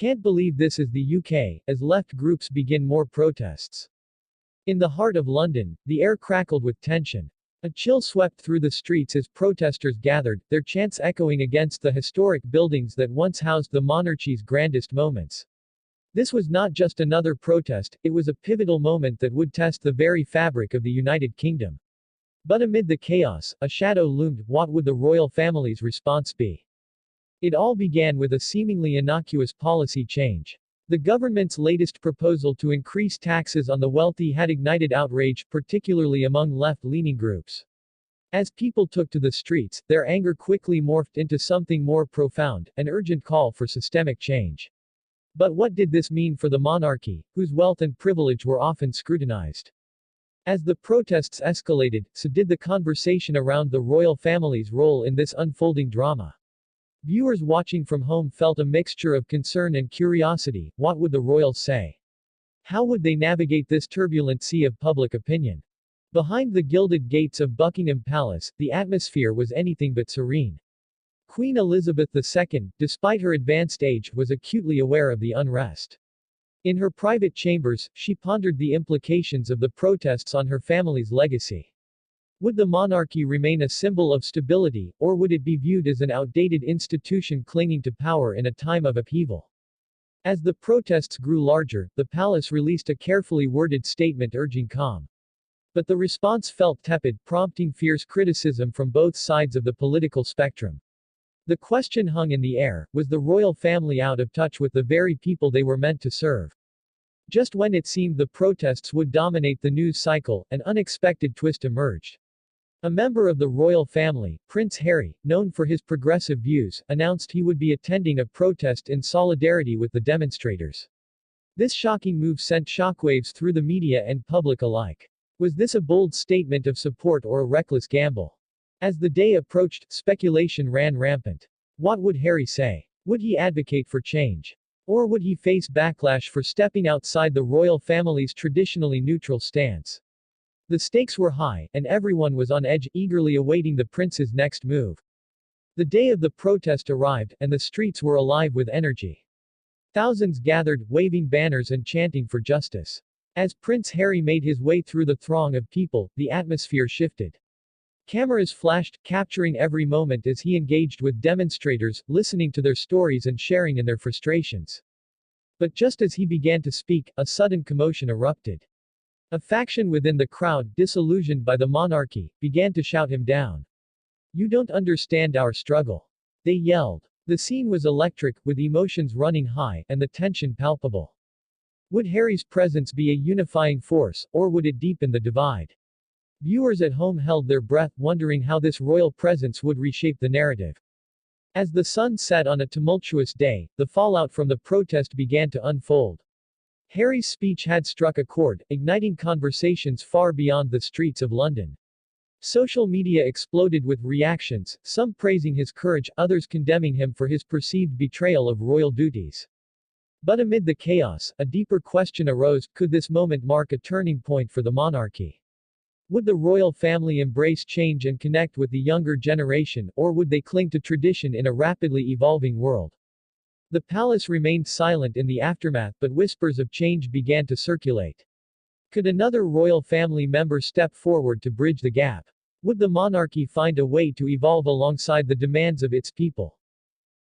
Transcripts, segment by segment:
Can't believe this is the UK, as left groups begin more protests. In the heart of London, the air crackled with tension. A chill swept through the streets as protesters gathered, their chants echoing against the historic buildings that once housed the monarchy's grandest moments. This was not just another protest, it was a pivotal moment that would test the very fabric of the United Kingdom. But amid the chaos, a shadow loomed. What would the royal family's response be? It all began with a seemingly innocuous policy change. The government's latest proposal to increase taxes on the wealthy had ignited outrage, particularly among left-leaning groups. As people took to the streets, their anger quickly morphed into something more profound, an urgent call for systemic change. But what did this mean for the monarchy, whose wealth and privilege were often scrutinized? As the protests escalated, so did the conversation around the royal family's role in this unfolding drama. Viewers watching from home felt a mixture of concern and curiosity. What would the royals say? How would they navigate this turbulent sea of public opinion? Behind the gilded gates of Buckingham Palace, the atmosphere was anything but serene. Queen Elizabeth II, despite her advanced age, was acutely aware of the unrest. In her private chambers, she pondered the implications of the protests on her family's legacy. Would the monarchy remain a symbol of stability, or would it be viewed as an outdated institution clinging to power in a time of upheaval? As the protests grew larger, the palace released a carefully worded statement urging calm. But the response felt tepid, prompting fierce criticism from both sides of the political spectrum. The question hung in the air: was the royal family out of touch with the very people they were meant to serve? Just when it seemed the protests would dominate the news cycle, an unexpected twist emerged. A member of the royal family, Prince Harry, known for his progressive views, announced he would be attending a protest in solidarity with the demonstrators. This shocking move sent shockwaves through the media and public alike. Was this a bold statement of support or a reckless gamble? As the day approached, speculation ran rampant. What would Harry say? Would he advocate for change? Or would he face backlash for stepping outside the royal family's traditionally neutral stance? The stakes were high, and everyone was on edge, eagerly awaiting the prince's next move. The day of the protest arrived, and the streets were alive with energy. Thousands gathered, waving banners and chanting for justice. As Prince Harry made his way through the throng of people, the atmosphere shifted. Cameras flashed, capturing every moment as he engaged with demonstrators, listening to their stories and sharing in their frustrations. But just as he began to speak, a sudden commotion erupted. A faction within the crowd, disillusioned by the monarchy, began to shout him down. "You don't understand our struggle," they yelled. The scene was electric, with emotions running high, and the tension palpable. Would Harry's presence be a unifying force, or would it deepen the divide? Viewers at home held their breath, wondering how this royal presence would reshape the narrative. As the sun set on a tumultuous day, the fallout from the protest began to unfold. Harry's speech had struck a chord, igniting conversations far beyond the streets of London. Social media exploded with reactions, some praising his courage, others condemning him for his perceived betrayal of royal duties. But amid the chaos, a deeper question arose: could this moment mark a turning point for the monarchy? Would the royal family embrace change and connect with the younger generation, or would they cling to tradition in a rapidly evolving world? The palace remained silent in the aftermath, but whispers of change began to circulate. Could another royal family member step forward to bridge the gap? Would the monarchy find a way to evolve alongside the demands of its people?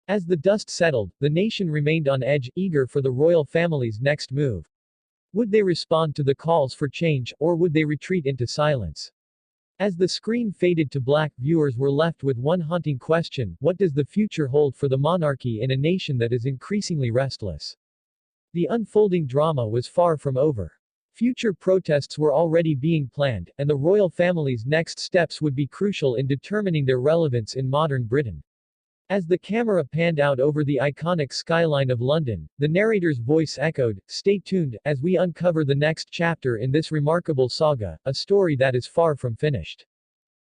As the dust settled, the nation remained on edge, eager for the royal family's next move. Would they respond to the calls for change, or would they retreat into silence? As the screen faded to black, viewers were left with one haunting question: what does the future hold for the monarchy in a nation that is increasingly restless? The unfolding drama was far from over. Future protests were already being planned, and the royal family's next steps would be crucial in determining their relevance in modern Britain. As the camera panned out over the iconic skyline of London, the narrator's voice echoed, "Stay tuned, as we uncover the next chapter in this remarkable saga, a story that is far from finished."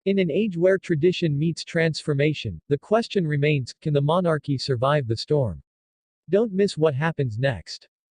In an age where tradition meets transformation, the question remains: can the monarchy survive the storm? Don't miss what happens next.